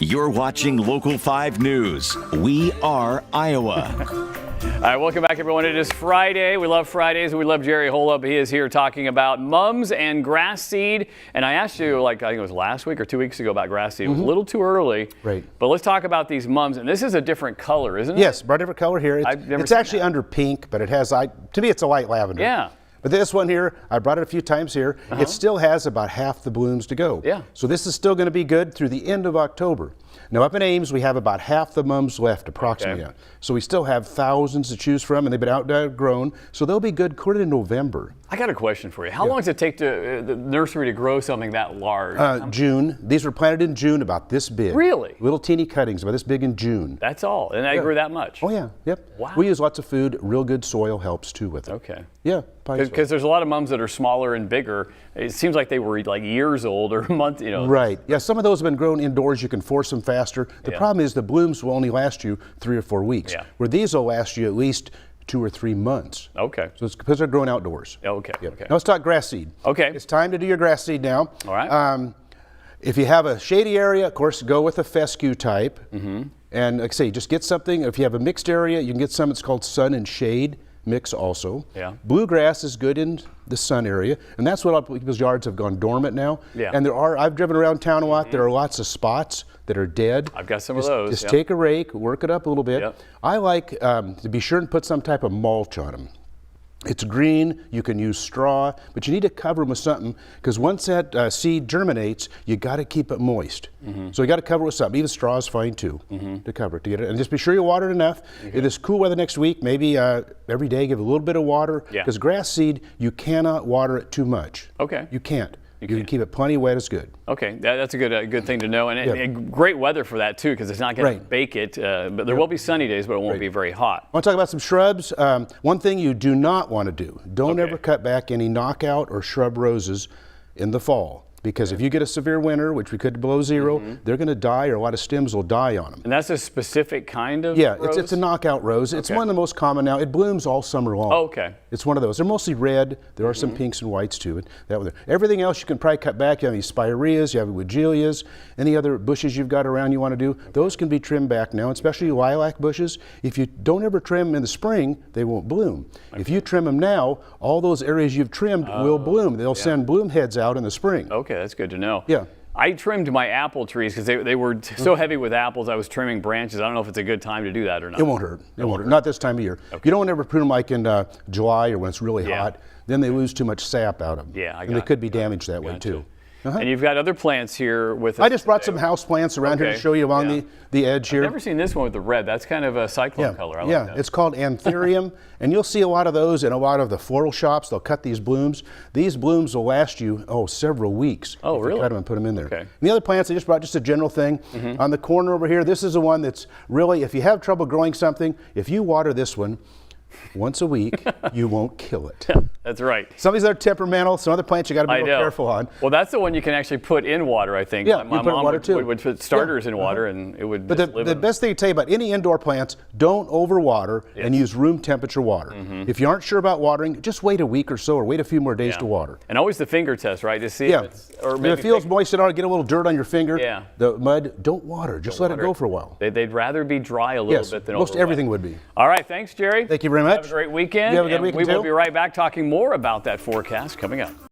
You're watching Local 5 News. We are Iowa. All right, welcome back, everyone. It is Friday. We love Fridays. We love Jerry Holub. He is here talking about mums and grass seed. And I asked you, I think it was last week or 2 weeks ago, about grass seed. It was a little too early. Right. But let's talk about these mums. And this is a different color, isn't it? Yes, bright different color here. It's actually under pink, but it has, to me, it's a light lavender. Yeah. But this one here, I brought it a few times here. It still has about half the blooms to go. Yeah. So this is still going to be good through the end of October. Now up in Ames, we have about half the mums left approximately. Okay. So we still have thousands to choose from, and they've been outgrown. So they'll be good quarter in November. I got a question for you. How long does it take to the nursery to grow something that large? June. These were planted in June, about this big. Really? Little teeny cuttings, about this big in June. That's all. And they grew that much? Oh yeah, yep. Wow. We use lots of food. Real good soil helps too with it. Okay. Yeah. Because there's a lot of mums that are smaller and bigger. It seems like they were like years old or a month, you know. Right. Yeah, some of those have been grown indoors. You can force them faster. The problem is the blooms will only last you 3 or 4 weeks, where these will last you at least 2 or 3 months. Okay. So it's because they're grown outdoors. Okay. Yep. Okay. Now let's talk grass seed. Okay. It's time to do your grass seed now. All right. If you have a shady area, of course, go with a fescue type. And like I say, just get something. If you have a mixed area, you can get some that's called sun and shade mix also. Yeah. Bluegrass is good in the sun area, and that's what a lot of people's yards have gone dormant now. Yeah. And I've driven around town a lot, there are lots of spots that are dead. I've got some of those. Just take a rake, work it up a little bit. Yep. I like to be sure and put some type of mulch on them. It's green, you can use straw, but you need to cover them with something, because once that seed germinates, you got to keep it moist. So you got to cover it with something. Even straw is fine too, to cover it, to get it. And just be sure you water it enough. It is cool weather next week, maybe every day give a little bit of water, because grass seed, you cannot water it too much. Okay. You can't. You can keep it plenty wet, it's good. Okay, that's a good thing to know, and great weather for that too, because it's not going to bake it. But there will be sunny days, but it won't be very hot. I want to talk about some shrubs. One thing you do not want to do: don't ever cut back any knockout or shrub roses in the fall. Because if you get a severe winter, which we could below zero, they're going to die, or a lot of stems will die on them. And that's a specific kind of rose? It's a knockout rose. It's one of the most common now. It blooms all summer long. Oh, okay. It's one of those. They're mostly red. There are some pinks and whites too. Everything else you can probably cut back. You have these spireas, you have weigelias, any other bushes you've got around you want to do, those can be trimmed back now, especially lilac bushes. If you don't ever trim them in the spring, they won't bloom. If you trim them now, all those areas you've trimmed will bloom. They'll send bloom heads out in the spring. Okay, that's good to know. Yeah. I trimmed my apple trees because they were so heavy with apples. I was trimming branches. I don't know if it's a good time to do that or not. It won't hurt. It won't hurt. Not this time of year. Okay. You don't want to ever prune them like in July or when it's really hot. Then they lose too much sap out of them. Yeah, and they could be damaged that way too. And you've got other plants here with us. I just brought some house plants around here to show you along the edge here. I've never seen this one with the red. That's kind of a cyclone color. I like that. It's called Anthurium, and you'll see a lot of those in a lot of the floral shops. They'll cut these blooms. These blooms will last you, several weeks. Oh, if really? you cut them and put them in there. Okay. And the other plants I just brought, just a general thing. On the corner over here, this is the one that's really, if you have trouble growing something, if you water this one once a week, you won't kill it. That's right. Some of these are temperamental. Some other plants you got to be real careful on. Well, that's the one you can actually put in water, I think. Yeah, my you put it in water too. would put starters in water, and it would. But the best thing to tell you about any indoor plants: don't overwater and use room temperature water. If you aren't sure about watering, just wait a week or so, or wait a few more days to water. And always the finger test, right? To see if it's, or maybe if it feels moist at all, get a little dirt on your finger. Yeah. The mud, don't water. Just let it go for a while. They'd rather be dry a little bit than most overwet. everything would be. All right, thanks, Jerry. Thank you very much. Have a great weekend. You have a good weekend We will too. be right back talking more about that forecast coming up.